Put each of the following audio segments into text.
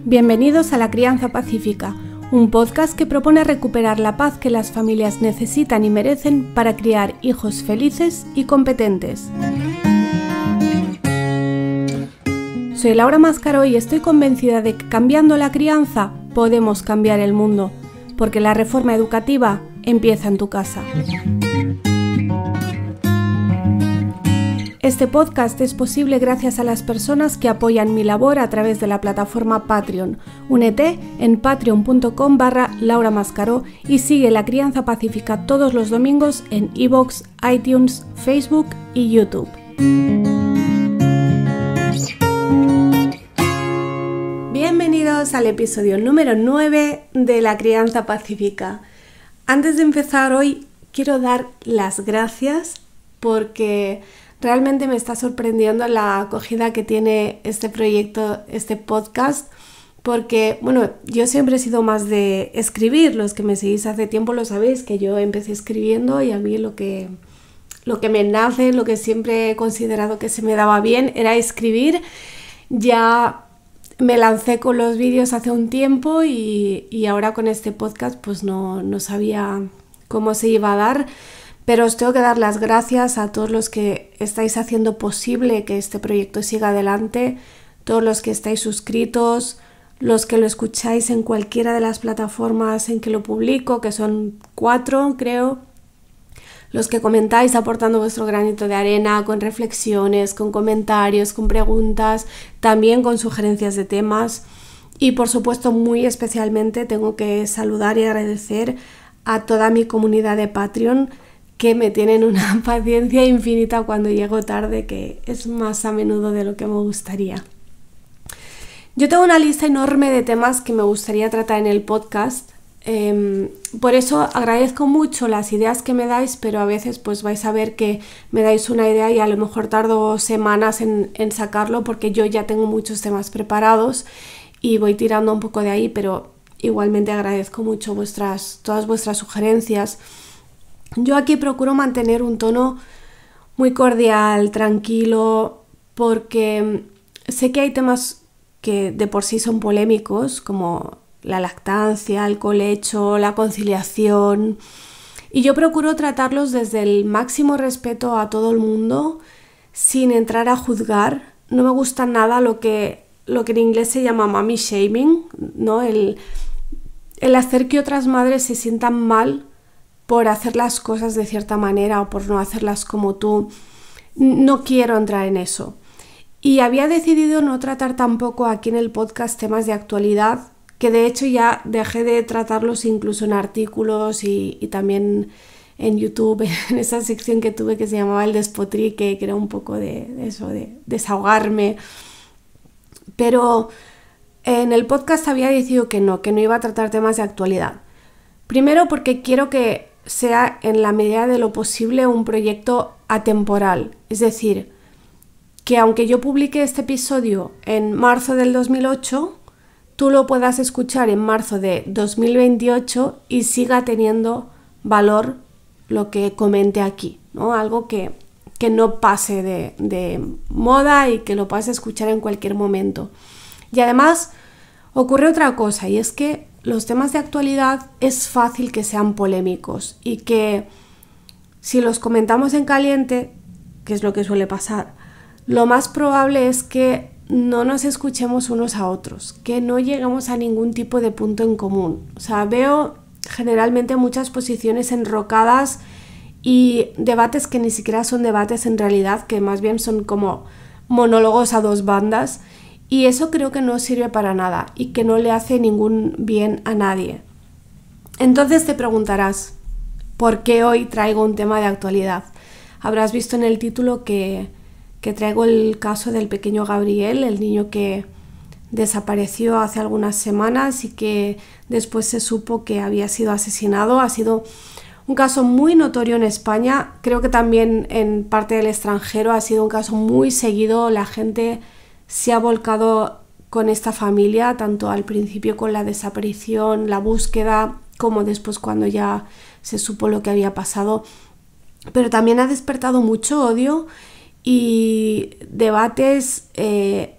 Bienvenidos a La Crianza Pacífica, un podcast que propone recuperar la paz que las familias necesitan y merecen para criar hijos felices y competentes. Soy Laura Mascaró y estoy convencida de que cambiando la crianza podemos cambiar el mundo, porque la reforma educativa empieza en tu casa. Este podcast es posible gracias a las personas que apoyan mi labor a través de la plataforma Patreon. Únete en patreon.com/Laura Mascaró y sigue La Crianza Pacífica todos los domingos en iVoox, iTunes, Facebook y YouTube. Bienvenidos al episodio número 9 de La Crianza Pacífica. Antes de empezar hoy quiero dar las gracias porque realmente me está sorprendiendo la acogida que tiene este proyecto, este podcast, porque, yo siempre he sido más de escribir. Los que me seguís hace tiempo lo sabéis, que yo empecé escribiendo y a mí lo que me nace, lo que siempre he considerado que se me daba bien era escribir. Ya me lancé con los vídeos hace un tiempo y ahora con este podcast pues no sabía cómo se iba a dar. Pero os tengo que dar las gracias a todos los que estáis haciendo posible que este proyecto siga adelante, todos los que estáis suscritos, los que lo escucháis en cualquiera de las plataformas en que lo publico, que son 4 creo, los que comentáis aportando vuestro granito de arena con reflexiones, con comentarios, con preguntas, también con sugerencias de temas y por supuesto muy especialmente tengo que saludar y agradecer a toda mi comunidad de Patreon que me tienen una paciencia infinita cuando llego tarde, que es más a menudo de lo que me gustaría. Yo tengo una lista enorme de temas que me gustaría tratar en el podcast, por eso agradezco mucho las ideas que me dais, pero a veces pues vais a ver que me dais una idea y a lo mejor tardo semanas en sacarlo porque yo ya tengo muchos temas preparados y voy tirando un poco de ahí, pero igualmente agradezco mucho todas vuestras sugerencias. Yo aquí procuro mantener un tono muy cordial, tranquilo, porque sé que hay temas que de por sí son polémicos, como la lactancia, el colecho, la conciliación, y yo procuro tratarlos desde el máximo respeto a todo el mundo, sin entrar a juzgar. No me gusta nada lo que en inglés se llama mommy shaming, ¿no? El hacer que otras madres se sientan mal por hacer las cosas de cierta manera o por no hacerlas como tú. No quiero entrar en eso. Y había decidido no tratar tampoco aquí en el podcast temas de actualidad, que de hecho ya dejé de tratarlos incluso en artículos y también en YouTube, en esa sección que tuve que se llamaba El Despotrique, que era un poco de eso, de desahogarme. Pero en el podcast había decidido que no iba a tratar temas de actualidad. Primero porque quiero que sea en la medida de lo posible un proyecto atemporal, es decir, que aunque yo publique este episodio en marzo del 2008, tú lo puedas escuchar en marzo de 2028 y siga teniendo valor lo que comente aquí, ¿no? Algo que no pase de moda y que lo puedas escuchar en cualquier momento. Y además ocurre otra cosa, y es que los temas de actualidad es fácil que sean polémicos y que si los comentamos en caliente, que es lo que suele pasar, lo más probable es que no nos escuchemos unos a otros, que no lleguemos a ningún tipo de punto en común. O sea, veo generalmente muchas posiciones enrocadas y debates que ni siquiera son debates en realidad, que más bien son como monólogos a dos bandas. Y eso creo que no sirve para nada y que no le hace ningún bien a nadie. Entonces te preguntarás, ¿por qué hoy traigo un tema de actualidad? Habrás visto en el título que traigo el caso del pequeño Gabriel, el niño que desapareció hace algunas semanas y que después se supo que había sido asesinado. Ha sido un caso muy notorio en España, creo que también en parte del extranjero ha sido un caso muy seguido. La gente se ha volcado con esta familia, tanto al principio con la desaparición, la búsqueda, como después cuando ya se supo lo que había pasado. Pero también ha despertado mucho odio y debates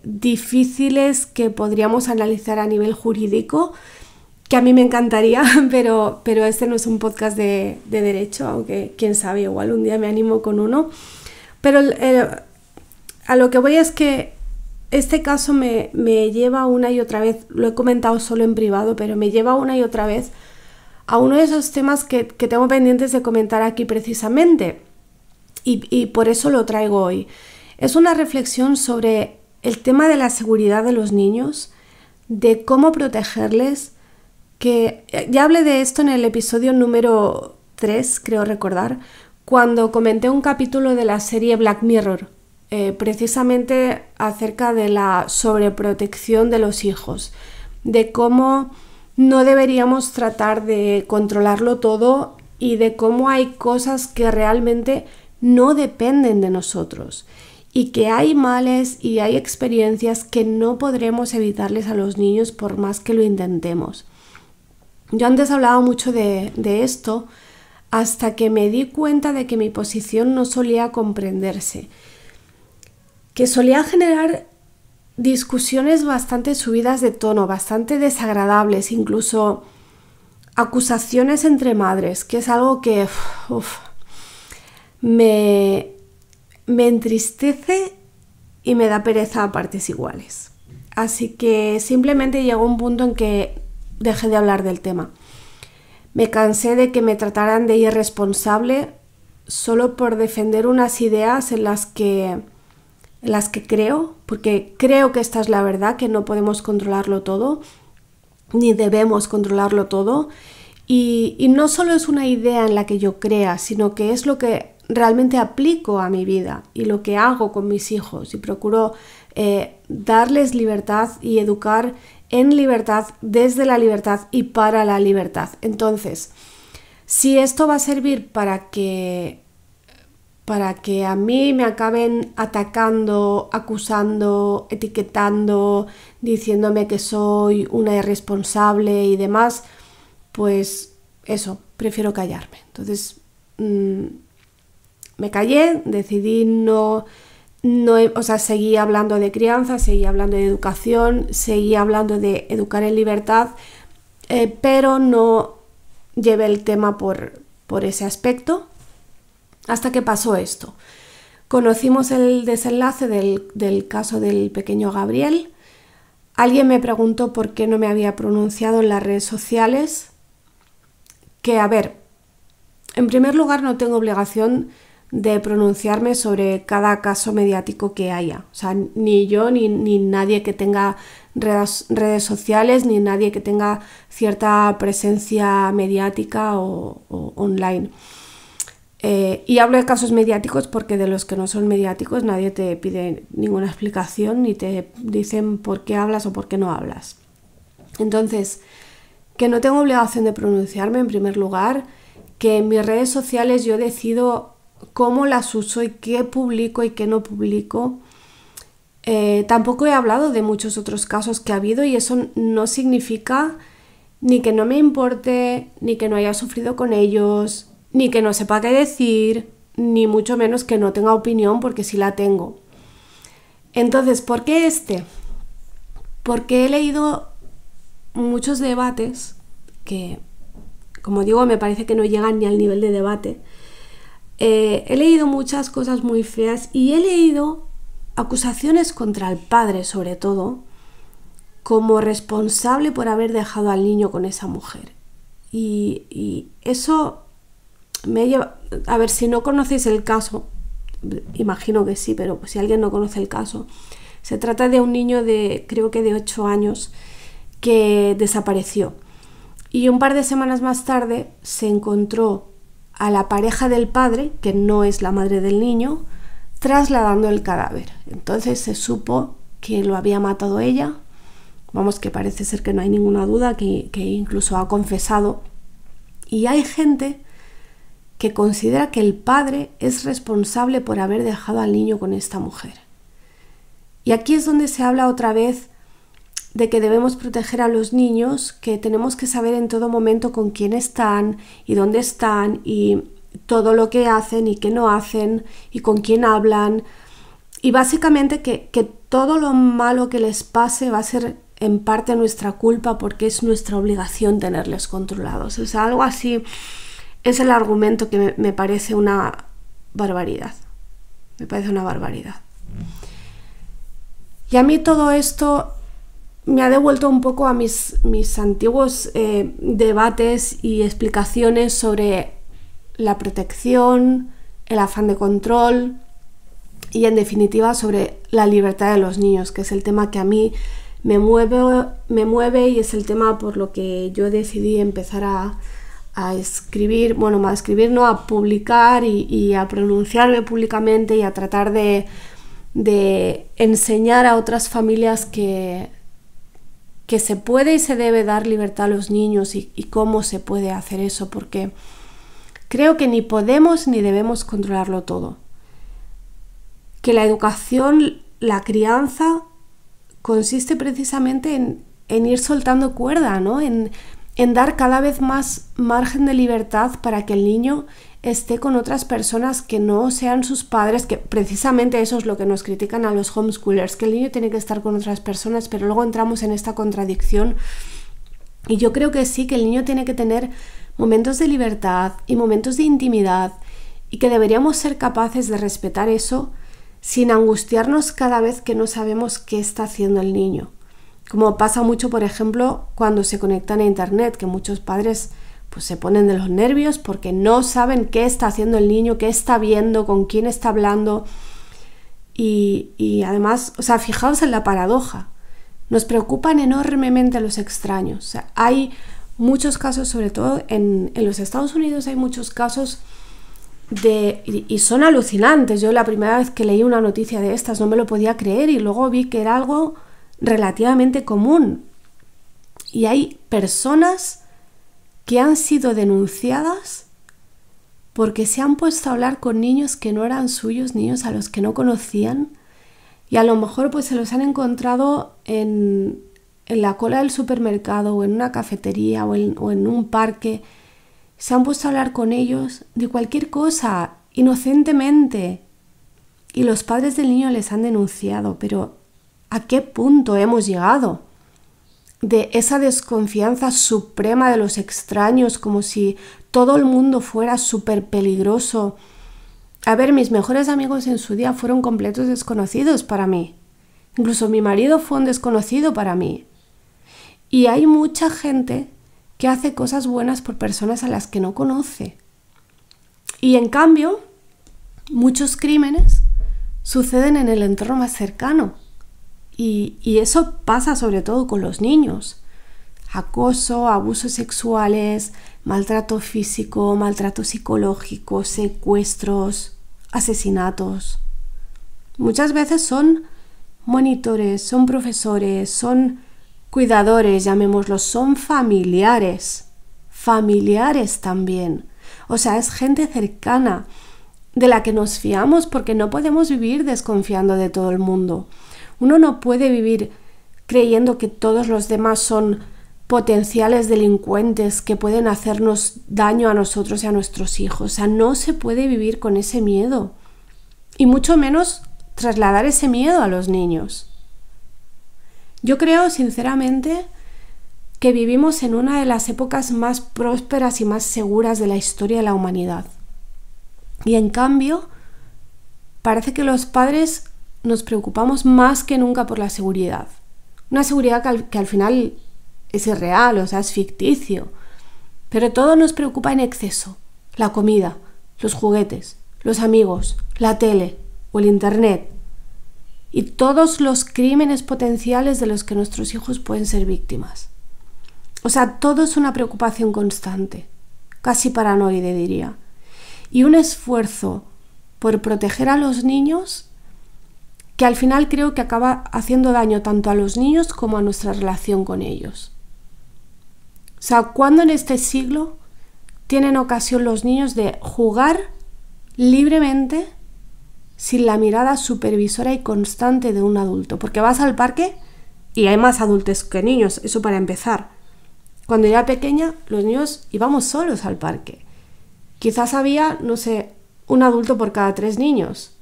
difíciles que podríamos analizar a nivel jurídico, que a mí me encantaría, pero este no es un podcast de derecho, aunque quién sabe, igual un día me animo con uno. Pero a lo que voy es que este caso me lleva una y otra vez, lo he comentado solo en privado, pero me lleva una y otra vez a uno de esos temas que tengo pendientes de comentar aquí precisamente, y por eso lo traigo hoy. Es una reflexión sobre el tema de la seguridad de los niños, de cómo protegerles, que ya hablé de esto en el episodio número 3, creo recordar, cuando comenté un capítulo de la serie Black Mirror, precisamente acerca de la sobreprotección de los hijos, de cómo no deberíamos tratar de controlarlo todo y de cómo hay cosas que realmente no dependen de nosotros y que hay males y hay experiencias que no podremos evitarles a los niños por más que lo intentemos. Yo antes hablaba mucho de esto hasta que me di cuenta de que mi posición no solía comprenderse, que solía generar discusiones bastante subidas de tono, bastante desagradables, incluso acusaciones entre madres, que es algo que me entristece y me da pereza a partes iguales. Así que simplemente llegó un punto en que dejé de hablar del tema. Me cansé de que me trataran de irresponsable solo por defender unas ideas en las que creo, porque creo que esta es la verdad, que no podemos controlarlo todo, ni debemos controlarlo todo, y no solo es una idea en la que yo crea, sino que es lo que realmente aplico a mi vida y lo que hago con mis hijos, y procuro darles libertad y educar en libertad, desde la libertad y para la libertad. Entonces, si esto va a servir para que a mí me acaben atacando, acusando, etiquetando, diciéndome que soy una irresponsable y demás, pues eso, prefiero callarme. Entonces me callé, decidí seguí hablando de crianza, seguí hablando de educación, seguí hablando de educar en libertad, pero no llevé el tema por ese aspecto. Hasta que pasó esto. Conocimos el desenlace del caso del pequeño Gabriel. Alguien me preguntó por qué no me había pronunciado en las redes sociales. Que, a ver, en primer lugar no tengo obligación de pronunciarme sobre cada caso mediático que haya. O sea, ni yo ni nadie que tenga redes sociales, ni nadie que tenga cierta presencia mediática o online. Y hablo de casos mediáticos porque de los que no son mediáticos nadie te pide ninguna explicación ni te dicen por qué hablas o por qué no hablas. Entonces, que no tengo obligación de pronunciarme en primer lugar, que en mis redes sociales yo decido cómo las uso y qué publico y qué no publico. Tampoco he hablado de muchos otros casos que ha habido y eso no significa ni que no me importe, ni que no haya sufrido con ellos, ni que no sepa qué decir, ni mucho menos que no tenga opinión, porque sí la tengo. Entonces, ¿por qué este? Porque he leído muchos debates que, como digo, me parece que no llegan ni al nivel de debate. He leído muchas cosas muy feas y he leído acusaciones contra el padre, sobre todo, como responsable por haber dejado al niño con esa mujer. Y eso me lleva... A ver, si no conocéis el caso, imagino que sí, pero si alguien no conoce el caso, se trata de un niño creo que de 8 años que desapareció. Y un par de semanas más tarde se encontró a la pareja del padre, que no es la madre del niño, trasladando el cadáver. Entonces se supo que lo había matado ella. Vamos, que parece ser que no hay ninguna duda, que incluso ha confesado. Y hay gente que considera que el padre es responsable por haber dejado al niño con esta mujer. Y aquí es donde se habla otra vez de que debemos proteger a los niños, que tenemos que saber en todo momento con quién están y dónde están y todo lo que hacen y qué no hacen y con quién hablan. Y básicamente que todo lo malo que les pase va a ser en parte nuestra culpa porque es nuestra obligación tenerles controlados. O sea, algo así es el argumento que me parece una barbaridad. Me parece una barbaridad. Y a mí todo esto me ha devuelto un poco a mis antiguos debates y explicaciones sobre la protección, el afán de control y en definitiva sobre la libertad de los niños, que es el tema que a mí me mueve y es el tema por lo que yo decidí empezar a escribir, bueno, a escribir no, a publicar y a pronunciarme públicamente y a tratar de enseñar a otras familias que se puede y se debe dar libertad a los niños y cómo se puede hacer eso, porque creo que ni podemos ni debemos controlarlo todo. Que la educación, la crianza, consiste precisamente en ir soltando cuerda, ¿no? En dar cada vez más margen de libertad para que el niño esté con otras personas que no sean sus padres, que precisamente eso es lo que nos critican a los homeschoolers, que el niño tiene que estar con otras personas, pero luego entramos en esta contradicción. Y yo creo que sí, que el niño tiene que tener momentos de libertad y momentos de intimidad y que deberíamos ser capaces de respetar eso sin angustiarnos cada vez que no sabemos qué está haciendo el niño. Como pasa mucho, por ejemplo, cuando se conectan a internet, que muchos padres pues se ponen de los nervios porque no saben qué está haciendo el niño, qué está viendo, con quién está hablando. Y además, o sea, fijaos en la paradoja. Nos preocupan enormemente los extraños. O sea, hay muchos casos, sobre todo en los Estados Unidos, hay muchos casos y son alucinantes. Yo la primera vez que leí una noticia de estas no me lo podía creer y luego vi que era algo relativamente común. Y hay personas que han sido denunciadas porque se han puesto a hablar con niños que no eran suyos, niños a los que no conocían, y a lo mejor pues se los han encontrado en la cola del supermercado o en una cafetería o en un parque. Se han puesto a hablar con ellos de cualquier cosa, inocentemente, y los padres del niño les han denunciado. Pero ¿a qué punto hemos llegado? De esa desconfianza suprema de los extraños, como si todo el mundo fuera súper peligroso. A ver, mis mejores amigos en su día fueron completos desconocidos para mí. Incluso mi marido fue un desconocido para mí. Y hay mucha gente que hace cosas buenas por personas a las que no conoce. Y en cambio, muchos crímenes suceden en el entorno más cercano. Y eso pasa sobre todo con los niños. Acoso, abusos sexuales, maltrato físico, maltrato psicológico, secuestros, asesinatos. Muchas veces son monitores, son profesores, son cuidadores, llamémoslos, son familiares también. O sea, es gente cercana de la que nos fiamos porque no podemos vivir desconfiando de todo el mundo. Uno no puede vivir creyendo que todos los demás son potenciales delincuentes que pueden hacernos daño a nosotros y a nuestros hijos. O sea, no se puede vivir con ese miedo. Y mucho menos trasladar ese miedo a los niños. Yo creo, sinceramente, que vivimos en una de las épocas más prósperas y más seguras de la historia de la humanidad. Y en cambio, parece que los padres nos preocupamos más que nunca por la seguridad. Una seguridad que al final es irreal, o sea, es ficticio. Pero todo nos preocupa en exceso. La comida, los juguetes, los amigos, la tele o el internet. Y todos los crímenes potenciales de los que nuestros hijos pueden ser víctimas. O sea, todo es una preocupación constante, casi paranoide diría. Y un esfuerzo por proteger a los niños que al final creo que acaba haciendo daño tanto a los niños como a nuestra relación con ellos. O sea, ¿cuándo en este siglo tienen ocasión los niños de jugar libremente sin la mirada supervisora y constante de un adulto? Porque vas al parque y hay más adultos que niños, eso para empezar. Cuando yo era pequeña, los niños íbamos solos al parque. Quizás había, no sé, un adulto por cada 3 niños.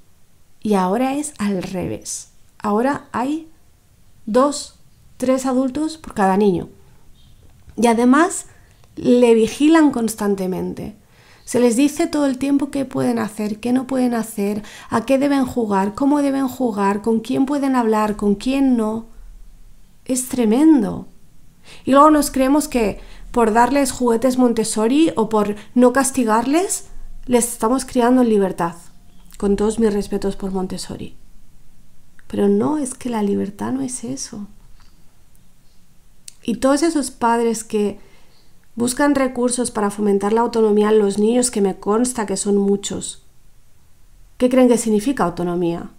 Y ahora es al revés. Ahora hay 2, 3 adultos por cada niño. Y además le vigilan constantemente. Se les dice todo el tiempo qué pueden hacer, qué no pueden hacer, a qué deben jugar, cómo deben jugar, con quién pueden hablar, con quién no. Es tremendo. Y luego nos creemos que por darles juguetes Montessori o por no castigarles, les estamos criando en libertad. Con todos mis respetos por Montessori. Pero no, es que la libertad no es eso. Y todos esos padres que buscan recursos para fomentar la autonomía en los niños, que me consta que son muchos, ¿qué creen que significa autonomía?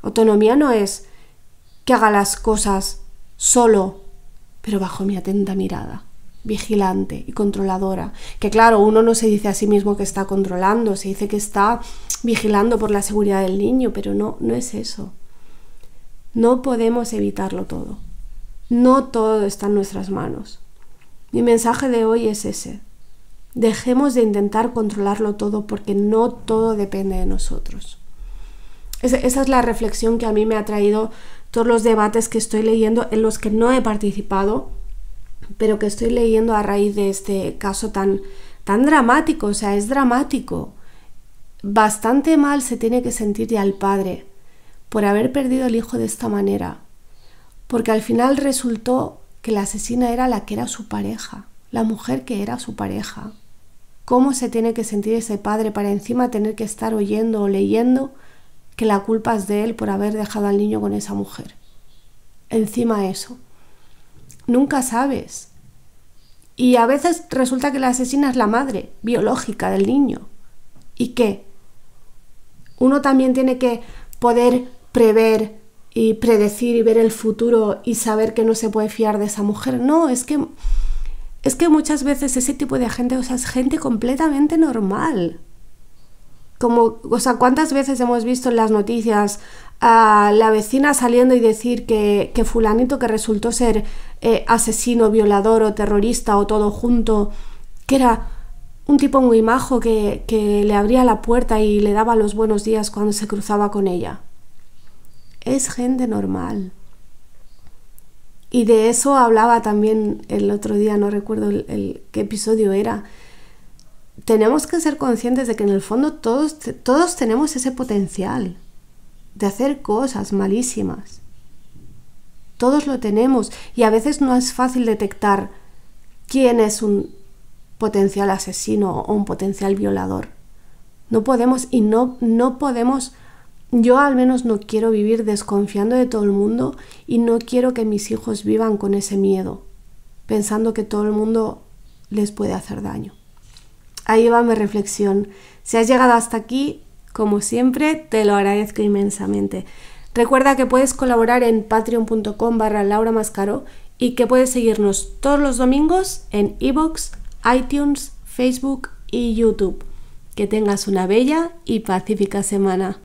Autonomía no es que haga las cosas solo, pero bajo mi atenta mirada, vigilante y controladora. Que claro, uno no se dice a sí mismo que está controlando, se dice que está vigilando por la seguridad del niño, pero no es eso. No podemos evitarlo todo. No todo está en nuestras manos. Mi mensaje de hoy es ese. Dejemos de intentar controlarlo todo porque no todo depende de nosotros. Esa es la reflexión que a mí me ha traído todos los debates que estoy leyendo, en los que no he participado, pero que estoy leyendo a raíz de este caso tan dramático. O sea, es dramático. Bastante mal se tiene que sentir ya el padre por haber perdido el hijo de esta manera, porque al final resultó que la asesina era la que era su pareja, la mujer que era su pareja. ¿Cómo se tiene que sentir ese padre para encima tener que estar oyendo o leyendo que la culpa es de él por haber dejado al niño con esa mujer? Encima eso. Nunca sabes. Y a veces resulta que la asesina es la madre biológica del niño. ¿Y qué? Uno también tiene que poder prever y predecir y ver el futuro y saber que no se puede fiar de esa mujer. No, es que muchas veces ese tipo de gente, o sea, es gente completamente normal. ¿Cuántas veces hemos visto en las noticias a la vecina saliendo y decir que fulanito que resultó ser asesino, violador o terrorista o todo junto, que era un tipo muy majo que le abría la puerta y le daba los buenos días cuando se cruzaba con ella? Es gente normal. Y de eso hablaba también el otro día, no recuerdo qué episodio era. Tenemos que ser conscientes de que en el fondo todos tenemos ese potencial de hacer cosas malísimas. Todos lo tenemos y a veces no es fácil detectar quién es un potencial asesino o un potencial violador. No podemos y no podemos. Yo al menos no quiero vivir desconfiando de todo el mundo y no quiero que mis hijos vivan con ese miedo, pensando que todo el mundo les puede hacer daño. Ahí va mi reflexión. Si has llegado hasta aquí, como siempre, te lo agradezco inmensamente. Recuerda que puedes colaborar en patreon.com/Laura Mascaró y que puedes seguirnos todos los domingos en iVoox, iTunes, Facebook y YouTube. Que tengas una bella y pacífica semana.